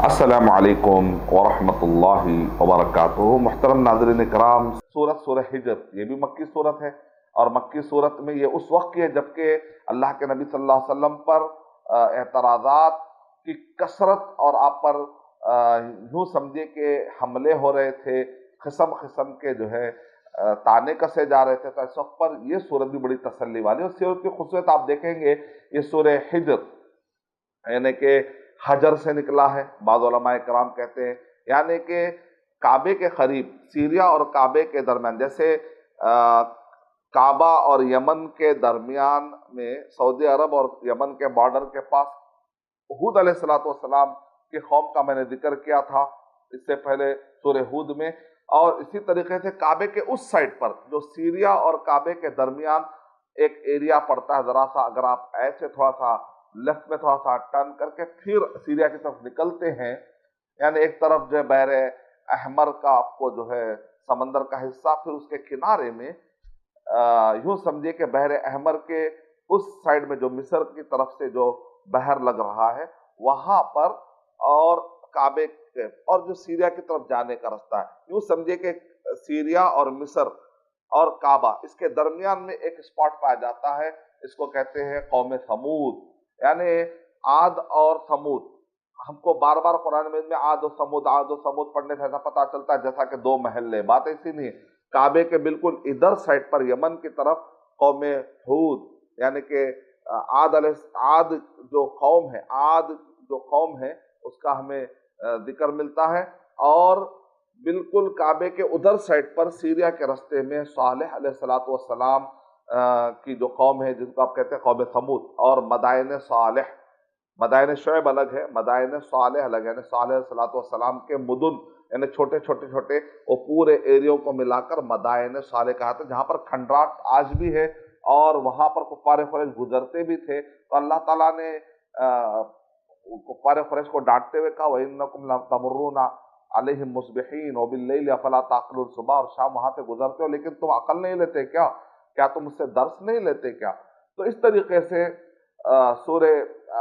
अस्सलामु अलैकुम वरहमतुल्लाहि वबरकातुहू। मुहतरम नाज़रीन इकराम, सूरह हिजर ये भी मक्की सूरत है, और मक्की सूरत में ये उस वक्त की है जबकि अल्लाह के नबी सल्लल्लाहु अलैहि वसल्लम पर एतराज़ात की कसरत और आप पर यूँ समझिए कि हमले हो रहे थे, किस्म किस्म के जो है ताने कसे जा रहे थे। तो इस वक्त पर ये सूरत भी बड़ी तसल्ली वाली, और सूरत की खूबसूरत आप देखेंगे ये सूरह हिजर यानी कि हजर से निकला है, बाद उलमा इकराम कहते हैं, यानी कि काबे के करीब, सीरिया और काबे के दरमियान, जैसे काबा और यमन के दरमियान में सऊदी अरब और यमन के बॉर्डर के पास हूद अलैहिस्सलाम की कौम का मैंने जिक्र किया था इससे पहले सूरह हूद में। और इसी तरीके से काबे के उस साइड पर जो सीरिया और काबे के दरमियान एक एरिया पड़ता है, जरा सा अगर आप ऐसे थोड़ा सा लेफ्ट में थोड़ा सा टर्न करके फिर सीरिया की तरफ निकलते हैं, यानी एक तरफ जो है बहर अहमर का आपको जो है समंदर का हिस्सा, फिर उसके किनारे में यूं समझिए कि बहर अहमर के उस साइड में जो मिस्र की तरफ से जो बहर लग रहा है वहां पर, और काबे के और जो सीरिया की तरफ जाने का रास्ता है, यूं समझिए कि सीरिया और मिस्र और काबा इसके दरमियान में एक स्पॉट पाया जाता है, इसको कहते हैं कौम समूद, यानी आद और समूद। हमको बार बार कुरान में आद और समूद पढ़ने से ऐसा पता चलता है जैसा कि दो महल्ले, बात ऐसी नहीं है। काबे के बिल्कुल इधर साइड पर यमन की तरफ कौम हूद, यानी कि आद जो कौम है उसका हमें जिक्र मिलता है। और बिल्कुल काबे के उधर साइड पर सीरिया के रास्ते में सालेह अलैहिस्सलातु वस्सलाम की जो कौम है जिनको आप कहते हैं कौम समूद, और मदाइन सालेह, मदाइन शुएब अलग है, मदाइन सालेह अलग है, यानी सालेह अलैहिस्सलातु वस्सलाम के मुदुन यानी छोटे छोटे वो पूरे एरियो को मिलाकर मदाइन सालेह कहा था, जहाँ पर खंडरात आज भी है और वहाँ पर कुफ्फार कुरैश गुजरते भी थे। तो अल्लाह ताला ने कुफ्फार कुरैश को डांटते हुए कहा, वइन्नकुम लतमुर्रूना अलैहिम मुस्बिहीन व बिल्लैलि अफला ताक़िलून, सुबह और शाम वहाँ से गुजरते हो लेकिन तुम अकल नहीं लेते क्या तुम उससे दर्स नहीं लेते क्या? तो इस तरीके से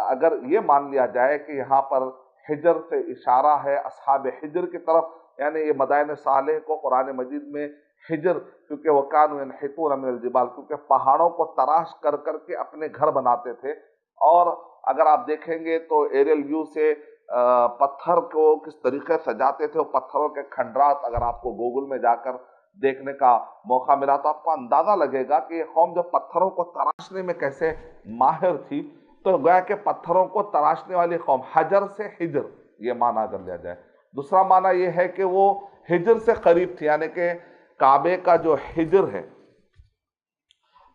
अगर ये मान लिया जाए कि यहाँ पर हिजर से इशारा है असहाब हिजर की तरफ, यानी ये मदाइन सालेह को कुरान मजीद में हिजर, क्योंकि वो कानू यनहितून मिनल जिबाल, क्योंकि पहाड़ों को तराश कर करके अपने घर बनाते थे। और अगर आप देखेंगे तो एरियल व्यू से पत्थर को किस तरीके से सजाते थे, वो पत्थरों के खंडरात अगर आपको गूगल में जाकर देखने का मौका मिला तो आपको अंदाजा लगेगा कि ये कौम जो पत्थरों को तराशने में कैसे माहिर थी। तो गोया के पत्थरों को तराशने वाली कौम, हजर से हिजर ये माना कर लिया जाए। दूसरा माना ये है कि वो हिजर से करीब थी, यानी कि काबे का जो हिजर है,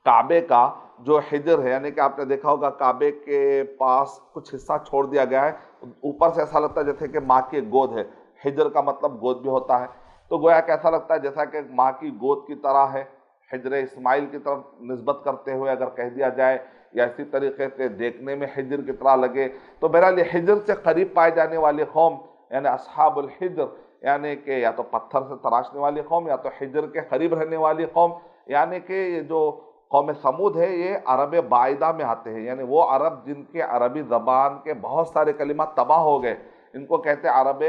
काबे का जो हिजर है, यानी कि आपने देखा होगा काबे के पास कुछ हिस्सा छोड़ दिया गया है, ऊपर से ऐसा लगता है जैसे कि माँ की गोद है, हिजर का मतलब गोद भी होता है, तो गोया कैसा लगता है जैसा कि माँ की गोद की तरह है, हिजर इस्माइल की तरफ निस्बत करते हुए अगर कह दिया जाए, या इसी तरीके से देखने में हिजर की तरह लगे। तो बहरहाल हिजर से करीब पाए जाने वाली कौम यानी असहाबुल हिजर, यानी कि या तो पत्थर से तराशने वाली कौम या तो हिजर के करीब रहने वाली कौम, यानी कि ये जो कौम समूद है ये अरब बाइदा में आते हैं, यानी वो अरब जिनके अरबी ज़बान के बहुत सारे कलिमात तबाह हो गए, इनको कहते हैं अरब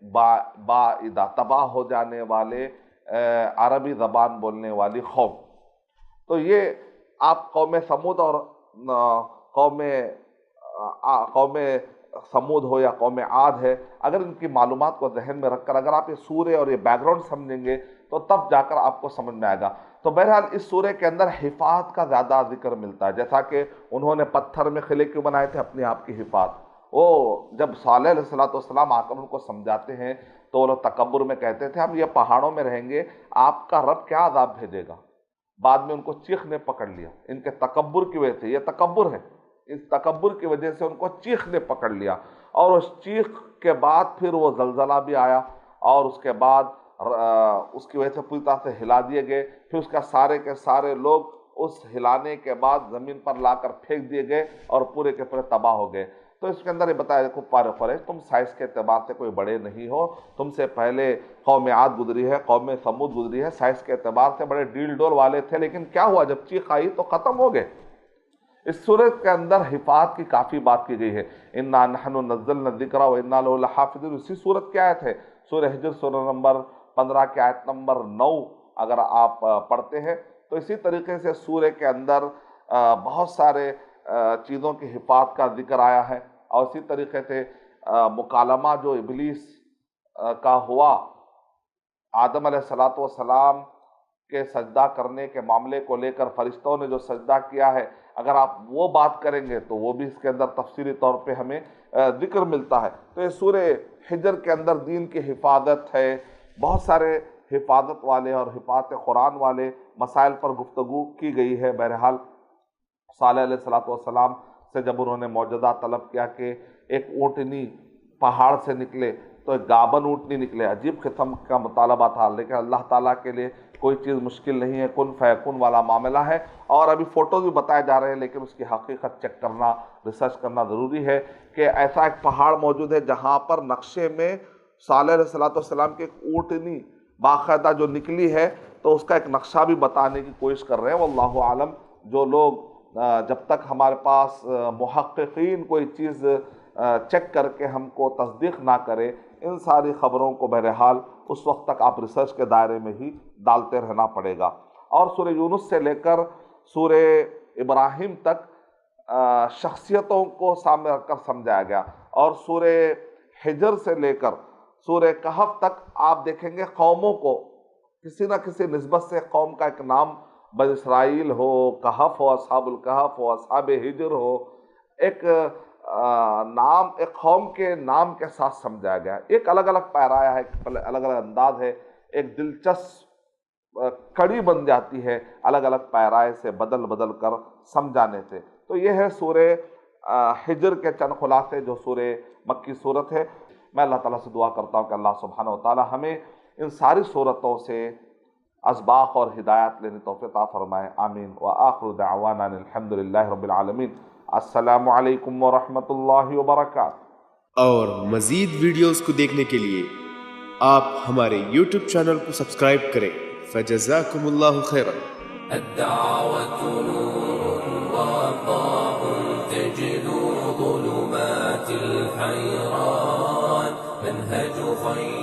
बाइदा, तबाह हो जाने वाले अरबी ज़बान बोलने वाली कौम। तो ये आप कौम समूद और कौम समूद हो या कौम आद है, अगर इनकी मालूमात को जहन में रखकर अगर आप ये सूरे और ये बैकग्राउंड समझेंगे तो तब जाकर आपको समझ में आएगा। तो बहरहाल इस सूरे के अंदर हिफात का ज़्यादा जिक्र मिलता है, जैसा कि उन्होंने पत्थर में किले क्यों बनाए थे, अपने आप की हिफात। वो जब सालेह अलैहिस्सलाम आकर उनको समझाते हैं तो वो लोग तकब्बुर में कहते थे हम ये पहाड़ों में रहेंगे, आपका रब क्या अज़ाब भेजेगा। बाद में उनको चीख ने पकड़ लिया, इनके तकब्बुर की वजह से, ये तकब्बुर है, इस तकब्बुर की वजह से उनको चीख ने पकड़ लिया, और उस चीख के बाद फिर वो जलजला भी आया, और उसके बाद उसकी वजह से पूरी तरह से हिला दिए गए। फिर उसका सारे के सारे लोग उस हिलाने के बाद ज़मीन पर लाकर फेंक दिए गए और पूरे के पूरे तबाह हो गए। तो इसके अंदर ये बताया कुफ्फार कुरैश तुम साइज के एतबार से कोई बड़े नहीं हो, तुमसे पहले कौम आद गुजरी है, कौम समूद गुजरी है, साइज के एतबार से बड़े डील डोल वाले थे, लेकिन क्या हुआ जब चीख आई तो ख़त्म हो गए। اس سورت کے اندر حفاظت کی کافی بات کی گئی ہے، انا نحن نزلنا الذکر و انا لہ لحافظون، اسی سورت کی آیت ہے، سورہ حجر سورہ نمبر 15 کی آیت نمبر 9 اگر آپ پڑھتے ہیں تو اسی طریقے سے سورہ کے اندر بہت سارے چیزوں کی حفاظت کا ذکر آیا ہے، اور اسی طریقے سے مکالمہ جو ابلیس کا ہوا آدم علیہ السلام کے سجدہ کرنے کے معاملے کو لے کر، فرشتوں نے جو سجدہ کیا ہے، اگر آپ وہ بات کریں گے تو وہ بھی اس کے اندر تفصیلی طور پہ ہمیں ذکر ملتا ہے۔ تو یہ سورہ حجر کے اندر دین کی حفاظت ہے، بہت سارے حفاظت والے اور حفاظت قرآن والے مسائل پر گفتگو کی گئی ہے۔ بہرحال صالح علیہ السلام سے جب انہوں نے معجزہ طلب کیا کہ ایک اونٹنی پہاڑ سے نکلے تو ایک گابن اونٹنی نکلے، عجیب قسم کا مطالبہ تھا، لیکن اللہ تعالیٰ کے لیے کوئی چیز مشکل نہیں ہے، کن فیکون والا معاملہ ہے۔ اور ابھی فوٹوز بھی بتائے جا رہے ہیں، لیکن اس کی حقیقت چیک کرنا، ریسرچ کرنا ضروری ہے کہ ایسا ایک پہاڑ موجود ہے جہاں پر نقشے میں صالح علیہ السلام کی ایک اونٹنی باقاعدہ جو نکلی ہے، تو اس کا ایک نقشہ بھی بتانے کی کوشش کر رہے ہیں۔ واللہ عالم، جو لوگ جب تک ہمارے پاس محققین کوئی چیز چیک کر کے ہم کو تصدیق نہ کرے، ان ساری خبروں کو بہرحال اس وقت تک آپ ریسرچ کے دائرے میں ہی ڈالتے رہنا پڑے گا۔ اور سورہ یونس سے لے کر سورہ ابراہیم تک شخصیتوں کو سامنے رکھ کر سمجھایا گیا، اور سورہ حجر سے لے کر سورہ کہف تک آپ دیکھیں گے قوموں کو کسی نہ کسی نسبت سے قوم کا ایک نام، بنی اسرائیل ہو، کہف ہو، اصحاب الکہف ہو، اصحاب حجر ہو، ایک نام ایک قوم کے نام کے ساتھ سمجھایا گیا۔ ایک الگ الگ پیرایا ہے، ایک الگ الگ انداز ہے، ایک دلچسپ کڑی بن جاتی ہے الگ الگ پیرائے سے بدل بدل کر سمجھانے سے۔ تو یہ ہے سورہ حجر کے چند خلاصے جو سورہ مکی صورت ہے۔ میں اللہ تعالیٰ سے دعا کرتا ہوں کہ اللہ سبحانہ و تعالیٰ ہمیں ان ساری صورتوں سے اسباق اور ہدایات لینے توفیق عطا فرمائے، آمین۔ وآخر دعوانا الحمدللہ رب العالمین۔ السلام علیکم ورحمۃ اللہ وبرکاتہ۔ اور مزید ویڈیوز کو دیکھنے کے لیے آپ ہمارے یوٹیوب چینل کو سبسکرائب کریں۔ فجزاکم اللہ خیرا۔ الدعوة نور وضاء تجلو ظلمات الحيران، منهج خير